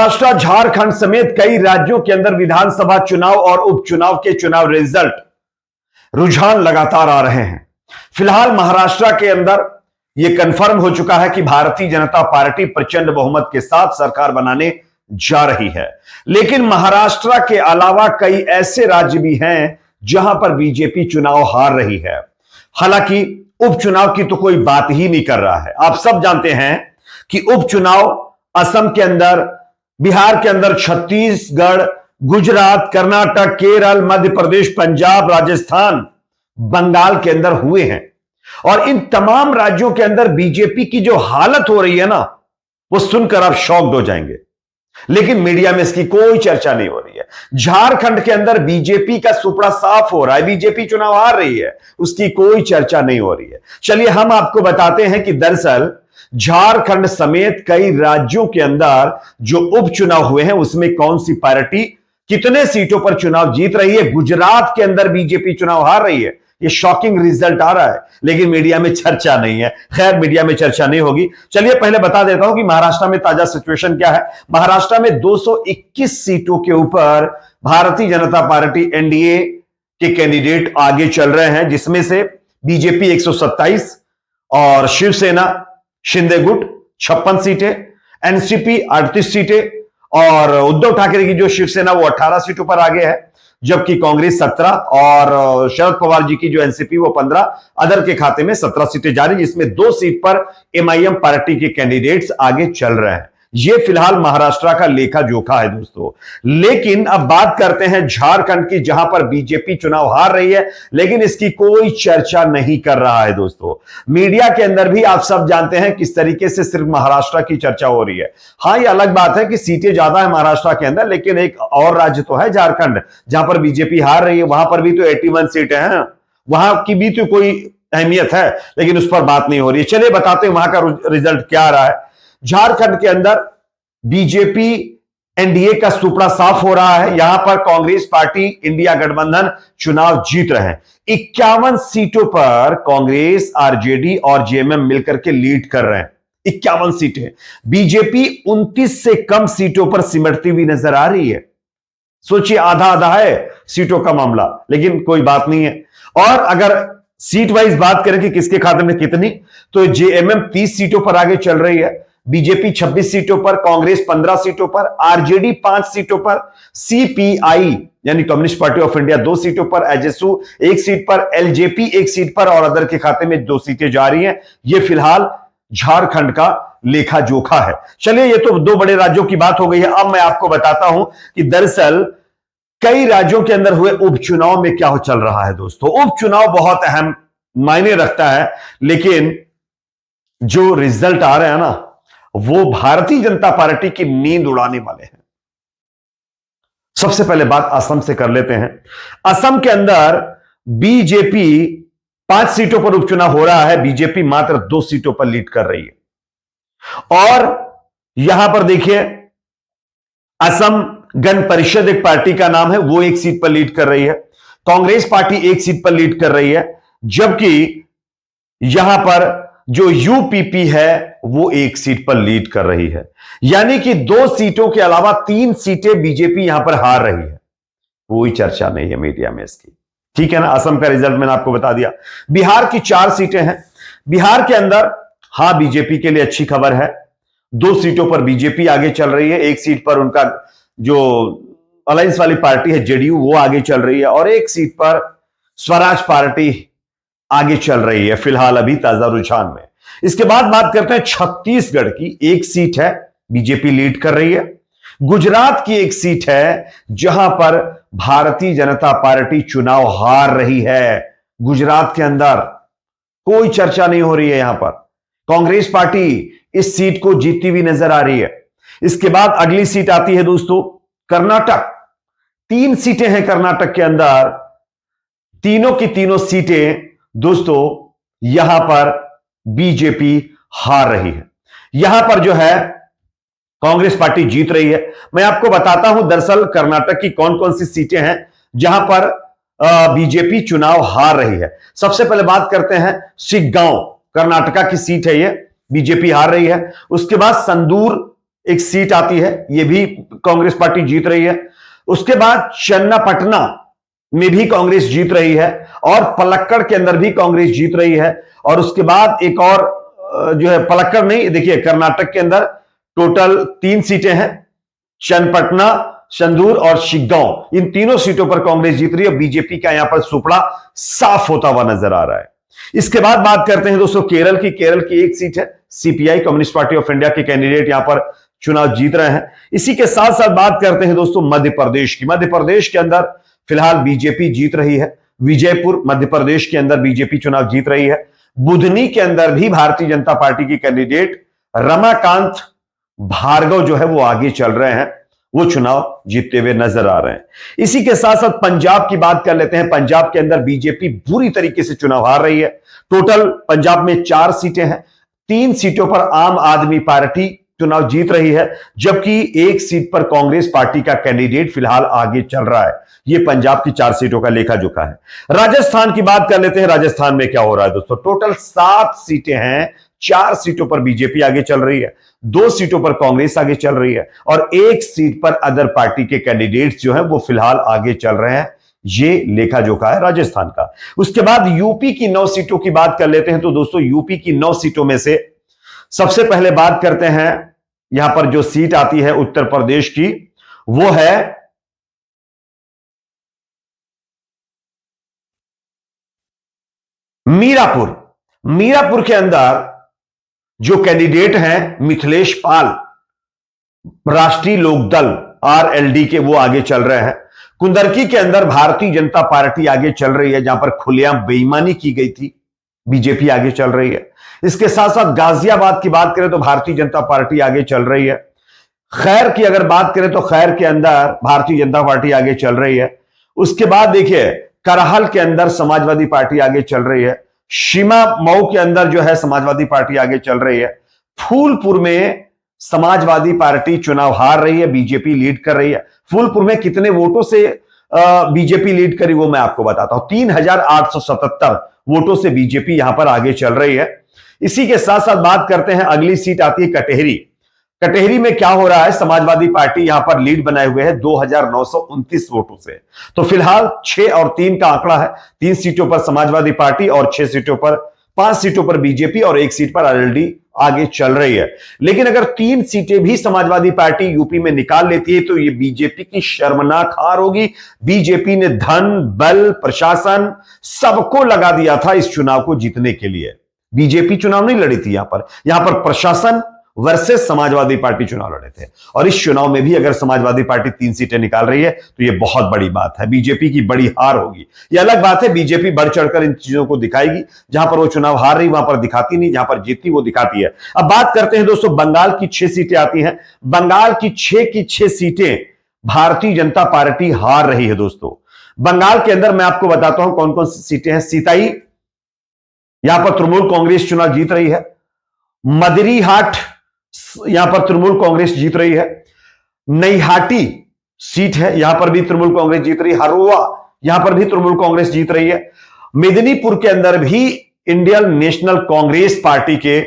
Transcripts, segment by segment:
महाराष्ट्र, झारखंड समेत कई राज्यों के अंदर विधानसभा चुनाव और उपचुनाव के चुनाव रिजल्ट रुझान लगातार आ रहे हैं। फिलहाल महाराष्ट्र के अंदर यह कंफर्म हो चुका है कि भारतीय जनता पार्टी प्रचंड बहुमत के साथ सरकार बनाने जा रही है। लेकिन महाराष्ट्र के अलावा कई ऐसे राज्य भी हैं जहां पर बीजेपी चुनाव हार रही है। हालांकि उपचुनाव की तो कोई बात ही नहीं कर रहा है। आप सब जानते हैं कि उपचुनाव असम के अंदर, बिहार के अंदर, छत्तीसगढ़, गुजरात, कर्नाटक, केरल, मध्य प्रदेश, पंजाब, राजस्थान, बंगाल के अंदर हुए हैं। और इन तमाम राज्यों के अंदर बीजेपी की जो हालत हो रही है ना, वो सुनकर आप शॉक्ड हो जाएंगे। लेकिन मीडिया में इसकी कोई चर्चा नहीं हो रही है। झारखंड के अंदर बीजेपी का सुपड़ा साफ हो रहा है, बीजेपी चुनाव हार रही है, उसकी कोई चर्चा नहीं हो रही है। चलिए हम आपको बताते हैं कि दरअसल झारखंड समेत कई राज्यों के अंदर जो उपचुनाव हुए हैं उसमें कौन सी पार्टी कितने सीटों पर चुनाव जीत रही है। गुजरात के अंदर बीजेपी चुनाव हार रही है, ये शॉकिंग रिजल्ट आ रहा है, लेकिन मीडिया में चर्चा नहीं है। खैर, मीडिया में चर्चा नहीं होगी। चलिए पहले बता देता हूं कि महाराष्ट्र में ताजा सिचुएशन क्या है। महाराष्ट्र में 221 सीटों के ऊपर भारतीय जनता पार्टी एनडीए के कैंडिडेट आगे चल रहे हैं, जिसमें से बीजेपी 127 और शिवसेना शिंदे गुट 56 सीटें, एनसीपी 38 सीटें और उद्धव ठाकरे की जो शिवसेना वो 18 सीटों पर आगे है, जबकि कांग्रेस 17 और शरद पवार जी की जो एनसीपी वो 15, अदर के खाते में 17 सीटें जारी, जिसमें 2 सीट पर एमआईएम पार्टी के कैंडिडेट्स आगे चल रहे हैं। ये फिलहाल महाराष्ट्र का लेखा जोखा है दोस्तों। लेकिन अब बात करते हैं झारखंड की, जहां पर बीजेपी चुनाव हार रही है, लेकिन इसकी कोई चर्चा नहीं कर रहा है दोस्तों। मीडिया के अंदर भी आप सब जानते हैं किस तरीके से सिर्फ महाराष्ट्र की चर्चा हो रही है। हां, यह अलग बात है कि सीटें ज्यादा है महाराष्ट्र के अंदर, लेकिन एक और राज्य तो है झारखंड, जहां पर बीजेपी हार रही है। वहां पर भी तो 81 सीटें हैं, वहां की भी तो कोई अहमियत है, लेकिन उस पर बात नहीं हो रही है। चलिए बताते हैं वहां का रिजल्ट क्या आ रहा है। झारखंड के अंदर बीजेपी एनडीए का सुपड़ा साफ हो रहा है। यहां पर कांग्रेस पार्टी इंडिया गठबंधन चुनाव जीत रहे हैं। 51 सीटों पर कांग्रेस, आरजेडी और जेएमएम मिलकर के लीड कर रहे हैं। 51 सीटें। बीजेपी 29 से कम सीटों पर सिमटती हुई नजर आ रही है। सोचिए, आधा आधा है सीटों का मामला, लेकिन कोई बात नहीं है। और अगर सीट वाइज बात करें कि किसके खाते में कितनी, तो जेएमएम 30 सीटों पर आगे चल रही है, बीजेपी 26 सीटों पर, कांग्रेस 15 सीटों पर, आरजेडी 5 सीटों पर, सीपीआई यानी कम्युनिस्ट पार्टी ऑफ इंडिया 2 सीटों पर, एजेसू 1 सीट पर, एलजेपी 1 सीट पर और अदर के खाते में 2 सीटें जा रही हैं। यह फिलहाल झारखंड का लेखा जोखा है। चलिए, ये तो 2 बड़े राज्यों की बात हो गई है। अब मैं आपको बताता हूं कि दरअसल कई राज्यों के अंदर हुए उपचुनाव में क्या चल रहा है दोस्तों। उपचुनाव बहुत अहम मायने रखता है, लेकिन जो रिजल्ट आ रहे हैं ना, वो भारतीय जनता पार्टी की नींद उड़ाने वाले हैं। सबसे पहले बात असम से कर लेते हैं। असम के अंदर बीजेपी 5 सीटों पर उपचुनाव हो रहा है, बीजेपी मात्र 2 सीटों पर लीड कर रही है। और यहां पर देखिए, असम गण परिषद एक पार्टी का नाम है, वो 1 सीट पर लीड कर रही है। कांग्रेस पार्टी 1 सीट पर लीड कर रही है, जबकि यहां पर जो यूपीपी है वो 1 सीट पर लीड कर रही है। यानी कि 2 सीटों के अलावा 3 सीटें बीजेपी यहां पर हार रही है। कोई चर्चा नहीं है मीडिया में इसकी, ठीक है ना। असम का रिजल्ट मैंने आपको बता दिया। बिहार की 4 सीटें हैं। बिहार के अंदर हां, बीजेपी के लिए अच्छी खबर है, 2 सीटों पर बीजेपी आगे चल रही है, 1 सीट पर उनका जो अलायंस वाली पार्टी है जेडीयू वो आगे चल रही है, और 1 सीट पर स्वराज पार्टी आगे चल रही है फिलहाल अभी ताजा रुझान में। इसके बाद बात करते हैं छत्तीसगढ़ की। 1 सीट है, बीजेपी लीड कर रही है। गुजरात की 1 सीट है, जहां पर भारतीय जनता पार्टी चुनाव हार रही है। गुजरात के अंदर कोई चर्चा नहीं हो रही है। यहां पर कांग्रेस पार्टी इस सीट को जीतती हुई नजर आ रही है। इसके बाद अगली सीट आती है दोस्तों कर्नाटक। 3 सीटें हैं कर्नाटक के अंदर, तीनों की तीनों सीटें दोस्तों यहां पर बीजेपी हार रही है। यहां पर जो है कांग्रेस पार्टी जीत रही है। मैं आपको बताता हूं दरअसल कर्नाटक की कौन कौन सी सीटें हैं जहां पर बीजेपी चुनाव हार रही है। सबसे पहले बात करते हैं शिग्गांव, कर्नाटका की सीट है, ये बीजेपी हार रही है। उसके बाद संदूर एक सीट आती है, यह भी कांग्रेस पार्टी जीत रही है। उसके बाद चन्नापटना में भी कांग्रेस जीत रही है और पलक्कड़ के अंदर भी कांग्रेस जीत रही है। और उसके बाद एक और जो है, पलक्कड़ नहीं, देखिए कर्नाटक के अंदर टोटल 3 सीटें हैं, चन्नपटना, संदूर और शिग्गांव। इन तीनों सीटों पर कांग्रेस जीत रही है। बीजेपी का यहां पर सुपड़ा साफ होता हुआ नजर आ रहा है। इसके बाद बात करते हैं दोस्तों केरल की। केरल की एक सीट है, CPI communist party of India के कैंडिडेट यहां पर चुनाव जीत रहे हैं। इसी के साथ साथ बात करते हैं दोस्तों मध्य प्रदेश की। मध्य प्रदेश के अंदर फिलहाल बीजेपी जीत रही है। विजयपुर मध्य प्रदेश के अंदर बीजेपी चुनाव जीत रही है। बुधनी के अंदर भी भारतीय जनता पार्टी की कैंडिडेट रमाकांत भार्गव जो है वो आगे चल रहे हैं, वो चुनाव जीतते हुए नजर आ रहे हैं। इसी के साथ साथ पंजाब की बात कर लेते हैं। पंजाब के अंदर बीजेपी बुरी तरीके से चुनाव हार रही है। टोटल पंजाब में 4 सीटें हैं, 3 सीटों पर आम आदमी पार्टी चुनाव जीत रही है, जबकि 1 सीट पर कांग्रेस पार्टी का कैंडिडेट फिलहाल आगे चल रहा है। यह पंजाब की 4 सीटों का लेखा जोखा है। राजस्थान की बात कर लेते हैं। राजस्थान में क्या हो रहा है दोस्तों? टोटल 7 सीटें हैं, 4 सीटों पर बीजेपी आगे चल रही है, 2 सीटों पर कांग्रेस आगे चल रही है और 1 सीट पर अदर पार्टी के कैंडिडेट्स जो हैं वो फिलहाल आगे चल रहे हैं। ये लेखा जोखा है राजस्थान का। उसके बाद यूपी की 9 सीटों की बात कर लेते हैं। तो दोस्तों यूपी की 9 सीटों में से सबसे पहले बात करते हैं, यहां पर जो सीट आती है उत्तर प्रदेश की, वो है मीरापुर। मीरापुर के अंदर जो कैंडिडेट हैं मिथिलेश पाल, राष्ट्रीय लोकदल आरएलडी के, वो आगे चल रहे हैं। कुंदरकी के अंदर भारतीय जनता पार्टी आगे चल रही है, जहां पर खुलेआम बेईमानी की गई थी, बीजेपी आगे चल रही है। इसके साथ साथ गाजियाबाद की बात करें तो भारतीय जनता पार्टी आगे चल रही है। खैर की अगर बात करें तो खैर के अंदर भारतीय जनता पार्टी आगे चल रही है। उसके बाद देखिए करहल के अंदर समाजवादी पार्टी आगे चल रही है। शिमा मऊ के अंदर जो है समाजवादी पार्टी आगे चल रही है। फूलपुर में समाजवादी पार्टी चुनाव हार रही है, बीजेपी लीड कर रही है। फूलपुर में कितने वोटों से बीजेपी लीड करी वो मैं आपको बताता हूं। 3877 वोटों से बीजेपी यहां पर आगे चल रही है। इसी के साथ साथ बात करते हैं, अगली सीट आती है कटेहरी। कटेहरी में क्या हो रहा है? समाजवादी पार्टी यहां पर लीड बनाए हुए है 2929 वोटों से। तो फिलहाल 6 और 3 का आंकड़ा है। 3 सीटों पर समाजवादी पार्टी और 6 सीटों पर 5 सीटों पर बीजेपी और 1 सीट पर आरएलडी आगे चल रही है। लेकिन अगर 3 सीटें भी समाजवादी पार्टी यूपी में निकाल लेती है तो यह बीजेपी की शर्मनाक हार होगी। बीजेपी ने धन, बल, प्रशासन सबको लगा दिया था इस चुनाव को जीतने के लिए। बीजेपी चुनाव नहीं लड़ी थी यहां पर प्रशासन वर्सेस समाजवादी पार्टी चुनाव लड़े थे। और इस चुनाव में भी अगर समाजवादी पार्टी 3 सीटें निकाल रही है तो यह बहुत बड़ी बात है, बीजेपी की बड़ी हार होगी। यह अलग बात है, बीजेपी बढ़ चढ़कर इन चीजों को दिखाएगी। जहां पर वो चुनाव हार रही वहां पर दिखाती नहीं, जहां पर जीतती वो दिखाती है। अब बात करते हैं दोस्तों, बंगाल की 6 सीटें आती हैं। बंगाल की 6 सीटें भारतीय जनता पार्टी हार रही है दोस्तों। बंगाल के अंदर मैं आपको बताता हूं कौन कौन सी सीटें हैं। सीताई, यहां पर तृणमूल कांग्रेस चुनाव जीत रही है। मदरीहाट, यहां पर तृणमूल कांग्रेस जीत रही है। नईहाटी सीट है, यहां पर भी तृणमूल कांग्रेस जीत रही है। हरोवा, यहां पर भी तृणमूल कांग्रेस जीत रही है। मेदिनीपुर के अंदर भी इंडियन नेशनल कांग्रेस पार्टी के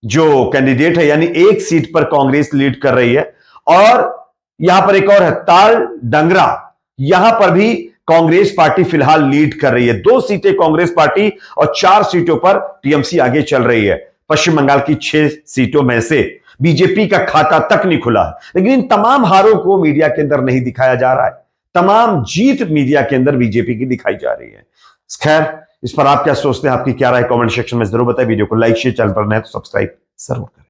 जो कैंडिडेट है, यानी 1 सीट पर कांग्रेस लीड कर रही है। और यहां पर एक और है ताल डंगरा, यहां पर भी कांग्रेस पार्टी फिलहाल लीड कर रही है। 2 सीटें कांग्रेस पार्टी और 4 सीटों पर टीएमसी आगे चल रही है। पश्चिम बंगाल की 6 सीटों में से बीजेपी का खाता तक नहीं खुला है। लेकिन इन तमाम हारों को मीडिया के अंदर नहीं दिखाया जा रहा है। तमाम जीत मीडिया के अंदर बीजेपी की दिखाई जा रही है। खैर, इस पर आप क्या सोचते हैं? आपकी क्या राय कमेंट सेक्शन में जरूर बताएं। वीडियो को लाइक शेयर, चैनल पर नए तो सब्सक्राइब जरूर करें।